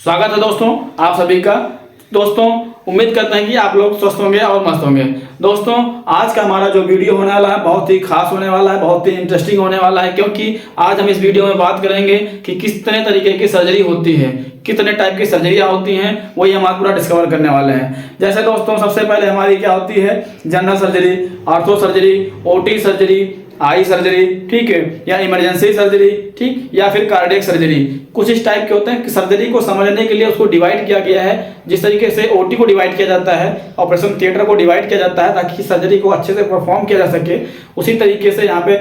स्वागत है दोस्तों आप सभी का। दोस्तों उम्मीद करते हैं कि आप लोग स्वस्थ होंगे और मस्त होंगे। दोस्तों आज का हमारा जो वीडियो होने वाला है बहुत ही खास होने वाला है, बहुत ही इंटरेस्टिंग होने वाला है, क्योंकि आज हम इस वीडियो में बात करेंगे कि कितने तरीके की सर्जरी होती है, कितने टाइप की सर्जरियाँ होती हैं, वही हम आज पूरा डिस्कवर करने वाले हैं। जैसे दोस्तों सबसे पहले हमारी क्या होती है, general surgery, ortho surgery, OT surgery, eye surgery, ठीक है, या इमरजेंसी सर्जरी, ठीक, या फिर कार्डियक सर्जरी। कुछ इस टाइप के होते हैं कि सर्जरी को समझने के लिए उसको डिवाइड किया गया है। जिस तरीके से ओटी को डिवाइड किया जाता है, ऑपरेशन थिएटर को डिवाइड किया जाता है ताकि सर्जरी को अच्छे से परफॉर्म किया जा सके, उसी तरीके से यहाँ पे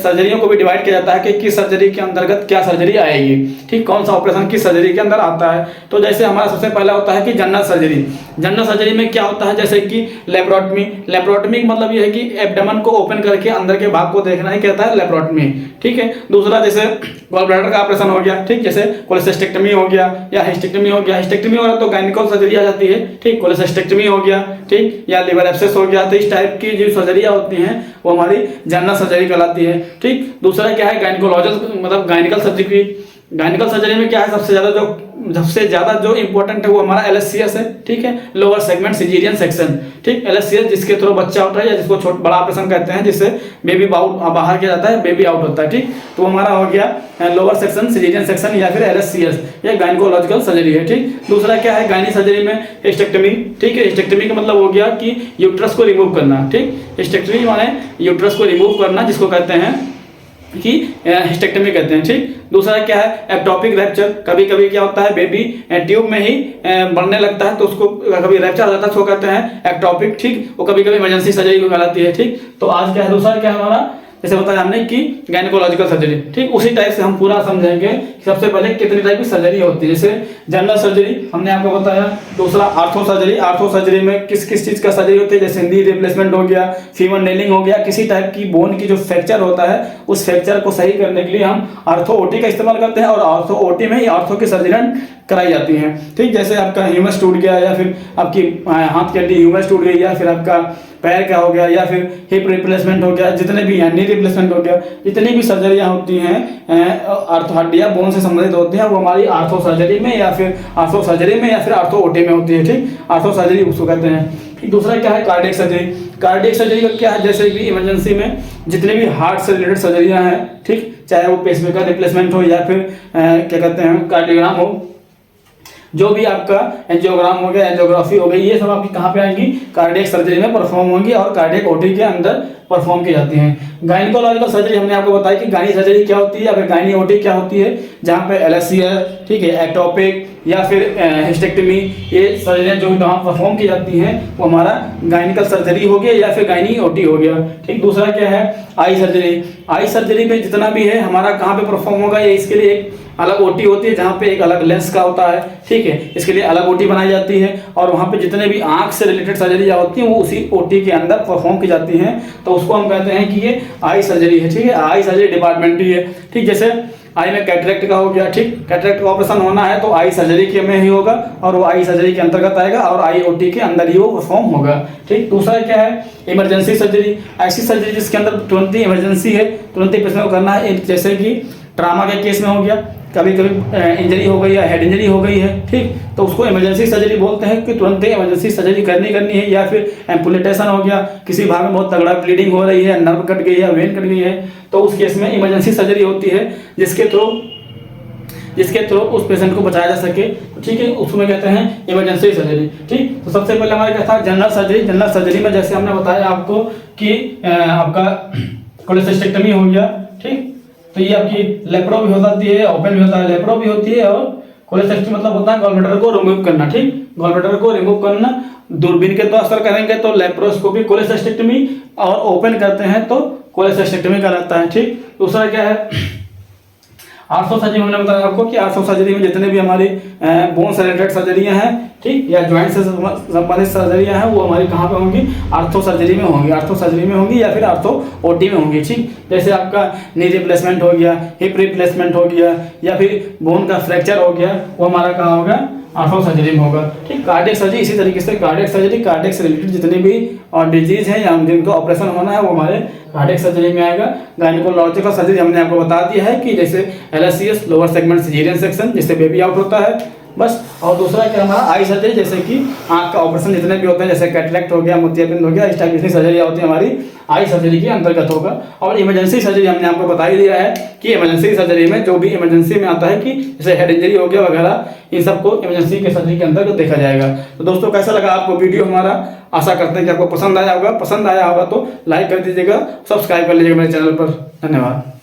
सर्जरियों को भी डिवाइड किया जाता है कि किस सर्जरी के अंतर्गत क्या सर्जरी आएगी, ठीक, कौन सा ऑपरेशन किस सर्जरी के अंदर आता है। तो जैसे हमारा सबसे पहला होता है कि जनरल सर्जरी। जनरल सर्जरी में क्या होता है, जैसे कि लेप्रोटमी। लेप्रोटमी मतलब ये है कि एब्डोमेन को ओपन करके अंदर के भाग को देखना ही कहता है लेप्रोटमी, ठीक है। दूसरा जैसे गॉल ब्लैडर का ऑपरेशन हो गया, ठीक, जैसे कोलेसिस्टेक्टमी हो गया या हिस्टेक्टमी हो गया। हिस्टेक्टमी हो रहा तो गायनिकल सर्जरी आ जाती है, ठीक, कोलेसिस्टेक्टमी हो गया, ठीक, या लिवर एब्सेस हो गया। तो इस टाइप की जो सर्जरियाँ होती हैं वो हमारी जनरल सर्जरी कहलाती है, ठीक। दूसरा क्या है, गायनिकोलॉजिकल मतलब गायनिकल सर्जरी। गायनिकल सर्जरी में क्या है, सबसे ज्यादा जो इंपॉर्टेंट है वो हमारा एलएससीएस है, ठीक है, लोअर सेगमेंट सिजेरियन सेक्शन, ठीक। एलएससीएस जिसके थ्रू बच्चा होता है या जिसको बड़ा ऑपरेशन कहते हैं, जिससे बेबी बाहर किया जाता है, बेबी आउट होता है, ठीक। तो हमारा हो गया लोअर सेक्शन सिजेरियन सेक्शन या फिर एलएससीएस, ये गायनिकोलॉजिकल सर्जरी है, ठीक। दूसरा क्या है, गायनी सर्जरी में हिस्टेक्टमी, ठीक है। हिस्टेक्टमी का मतलब हो गया कि यूट्रस को रिमूव करना, ठीक। हिस्टेक्टमी माने यूट्रस को रिमूव करना, जिसको कहते हैं कि हिस्टेक्टमी कहते हैं, ठीक। दूसरा क्या है, एक्टोपिक रैप्चर। कभी कभी क्या होता है, बेबी ट्यूब में ही बढ़ने लगता है तो उसको कभी रैप्चर आ जाता है, उसको कहते हैं एक्टोपिक, ठीक। वो कभी कभी इमरजेंसी सर्जरी को कहलाती है, ठीक। तो आज क्या है, दूसरा क्या है हमारा, जैसे बताया हमने कि गायनिकोलॉजिकल सर्जरी, ठीक। उसी टाइप से हम पूरा समझेंगे कि सबसे पहले कितनी टाइप की सर्जरी होती है। जैसे जनरल सर्जरी हमने आपको बताया। दूसरा आर्थो सर्जरी। आर्थो सर्जरी में किस किस चीज़ का सर्जरी होती है, जैसे नी रिप्लेसमेंट हो गया, फीमर नेलिंग हो गया, किसी टाइप की बोन की जो फ्रैक्चर होता है उस फ्रैक्चर को सही करने के लिए हम आर्थो ओटी का इस्तेमाल करते हैं, और आर्थो ओटी में ही आर्थो की सर्जरी कराई जाती हैं, ठीक। जैसे आपका ह्यूमरस टूट गया या फिर आपकी हाथ की हड्डी ह्यूमरस टूट गई या फिर आपका पैर का हो गया या फिर हिप रिप्लेसमेंट हो गया, जितने भी नी रिप्लेसमेंट हो गया, जितनी भी सर्जरियाँ होती हैं आर्थो हड्डियाँ बोन से संबंधित होती हैं, वो हमारी आर्थो सर्जरी में या फिर आर्थो सर्जरी में या फिर आर्थो ओटी में होती है, ठीक। आर्थो सर्जरी उसको कहते हैं। दूसरा क्या है, कार्डियक सर्जरी। कार्डियक सर्जरी का क्या है, जैसे कि इमरजेंसी में जितने भी हार्ट से रिलेटेड सर्जरियाँ हैं, ठीक, चाहे वो पेसमेकर रिप्लेसमेंट हो या फिर क्या कहते हैं कार्डियोग्राम हो, जो भी आपका एंजियोग्राम हो गया, एंजियोग्राफी हो गई, ये सब आपकी कहाँ पे आएंगी, कार्डियक सर्जरी में परफॉर्म होंगी और कार्डियक ओटी के अंदर परफॉर्म की जाती हैं। गायनिकोलॉजिकल सर्जरी हमने आपको बताया कि गायनी सर्जरी क्या होती है या फिर गायनी ओटी क्या होती है, जहाँ पे एलएससीएस, ठीक है, एक्टोपिक या फिर हिस्टेक्टमी, ये सर्जरियाँ जो वहाँ परफॉर्म की जाती हैं वो हमारा गायनिकल सर्जरी हो गया या फिर गायनी ओटी हो गया, ठीक। दूसरा क्या है, आई सर्जरी। आई सर्जरी में जितना भी है हमारा कहाँ पे परफॉर्म होगा, ये इसके लिए एक अलग ओटी होती है जहाँ पे एक अलग लेंस का होता है, ठीक है, इसके लिए अलग ओटी बनाई जाती है, और वहाँ पे जितने भी आंख से रिलेटेड सर्जरियाँ होती हैं वो उसी ओटी के अंदर परफॉर्म की जाती हैं, तो उसको हम कहते हैं कि ये आई सर्जरी है, ठीक है। आई सर्जरी डिपार्टमेंट ही है, ठीक। जैसे आई में कैटरेक्ट का हो गया, ठीक, कैटरेक्ट का ऑपरेशन होना है तो आई सर्जरी के में ही होगा और वो आई सर्जरी के अंतर्गत आएगा और आई ओटी के अंदर ही वो परफॉर्म होगा, ठीक। दूसरा क्या है, इमरजेंसी सर्जरी। ऐसी सर्जरी जिसके अंदर तुरंत ही इमरजेंसी है, तुरंत ही पेशेंट को करना है, जैसे कि ट्रामा के केस में हो गया, कभी कभी इंजरी हो गई या हेड इंजरी हो गई है, ठीक, तो उसको इमरजेंसी सर्जरी बोलते हैं कि तुरंत ही इमरजेंसी सर्जरी करनी है। या फिर एम्पुलेटेशन हो गया, किसी भाग में बहुत तगड़ा ब्लीडिंग हो रही है, नर्व कट गई है, वेन कट गई है, तो उस केस में इमरजेंसी सर्जरी होती है जिसके थ्रू उस पेशेंट को बचाया जा सके, ठीक है, उसमें कहते हैं इमरजेंसी सर्जरी, ठीक। तो सबसे पहले हमारे क्या था, जनरल सर्जरी। जनरल सर्जरी में जैसे हमने बताया आपको कि आपका कोलेसिस्टेक्टमी हो गया, ठीक, तो ये आपकी लेप्रो भी हो जाती है, ओपन भी होता है, लेप्रो भी होती है, और कोलेसिस्टेक्टमी मतलब होता है गॉल ब्लैडर को रिमूव करना, ठीक, गॉल ब्लैडर को रिमूव करना। दूरबीन के द्वारा असर करेंगे तो लेप्रोस्कोपी कोलेसिस्टेक्टमी, और ओपन करते हैं तो कोलेसिस्टेक्टमी कहलाता है, ठीक। दूसरा क्या है, आर्थो सर्जरी। हमने बताया आपको कि आर्थो सर्जरी में जितने भी हमारी बोन से रिलेटेड सर्जरियाँ हैं, ठीक, या ज्वाइंट से संबंधित सर्जरियाँ हैं वो हमारी कहाँ पे होंगी, आर्थो सर्जरी में होंगी। आर्थो सर्जरी में होंगी या फिर आर्थो ओटी में होंगी, ठीक। जैसे आपका नी रिप्लेसमेंट हो गया, हिप रिप्लेसमेंट हो गया या फिर बोन का फ्रैक्चर हो गया, वो हमारा कहाँ होगा, आर्थो सर्जरी में होगा, ठीक। कार्डियक सर्जरी इसी तरीके से, कार्डियक सर्जरी कार्डियक से रिलेटेड जितने भी डिजीज हैं या जिनको ऑपरेशन होना है वो हमारे कार्डियक सर्जरी में आएगा। गायनिकोलॉजिकल सर्जरी हमने आपको बता दिया है कि जैसे LSCS lower segment caesarean section, जिससे बेबी आउट होता है, बस। और दूसरा क्या हमारा आई सर्जरी, जैसे कि आँख का ऑपरेशन जितने भी होते हैं, जैसे कैटरेक्ट हो गया, मोतियाबिंद हो गया, इस टाइप की सर्जरी होती है हमारी आई सर्जरी के अंतर्गत होगा। और इमरजेंसी सर्जरी हमने आपको बता ही दिया है कि इमरजेंसी सर्जरी में जो भी इमरजेंसी में आता है कि जैसे हेड इंजरी हो गया वगैरह, इन सबको इमरजेंसी के सर्जरी के अंतर्गत देखा जाएगा। तो दोस्तों कैसा लगा आपको वीडियो हमारा? आशा करते हैं कि आपको पसंद आया होगा। पसंद आया होगा तो लाइक कर दीजिएगा, सब्सक्राइब कर लीजिएगा मेरे चैनल पर। धन्यवाद।